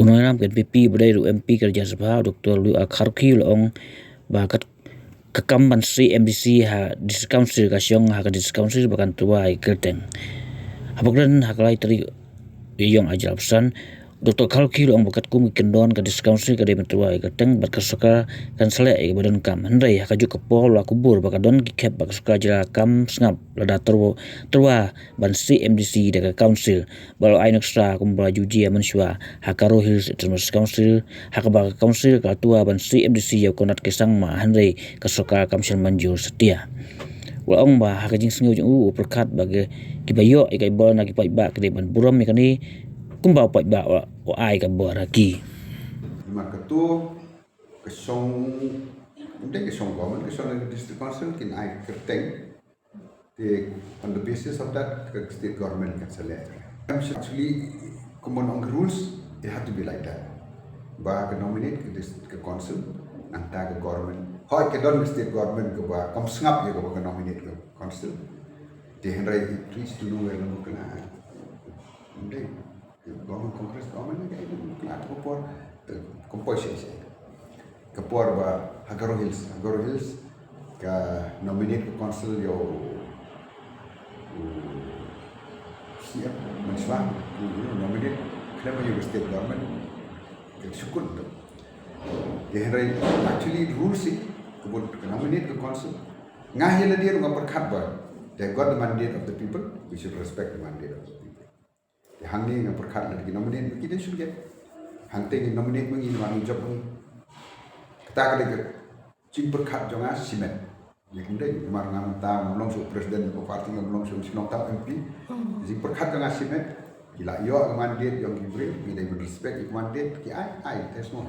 Unang kan PP badai ru MP kerja sabha Dr. Lu Kharki long bakat kekam Menteri MDC ha diskaunsir kasyong ha diskaunsir bakan tuai Kyrteng. Habagran hakalai teri yong ajar pesan Dr. Kharki long bakat kum kendon ka diskaunsir ka de tuai Kyrteng bat Sorkar kan sele badan kam hendai hakaju kepol la kubur bakadon ki Khep bak Sorkar jala kam sngap lada terwa Menteri MDC de council balo ai naksra kum baju jia mensua hakaro hills termus council hakaba council ka tua Menteri MDC ya konat kesang ma hendai ka Sorkar kamsel Mynjur setia waong ba hakajing sengu jung perkat bagi kibayo ikai bol na kipai ba kede ban buram ikani kumba pai ba o ai ka bor aki Makato kesong undang kesong government kesong district council kin ai Kyrteng on the basis of that state government can select. Actually common on the rules it had to be like that. Ba ka nominate ke district council nang ta ke government hoi ke don state government ke ba kam sngap ye ko ka nominate ke council de henry please to know where no kana undang government congress government ke kana to por composition kapor ba Hagaro Hills ka nominate ke council yo Sieh Mensuah nominate kenapa you state government ke sukun tu dia henry actually rules sih kebun nominate ke council ngahila dia ngah perkat ba they got the mandate of the people, we should respect the mandate of the people. The hanging ngah perkat lagi nominate kita should get hangting nominate mengi wangi job mengi kita kali ke cing perkat jonga simet ya kemudian kemar ngam ta melong su presiden ko parti ngam melong su sinong ta MP cing perkat jonga simet gila yo mandate yang diberi we they would respect it mandate ki ai there's no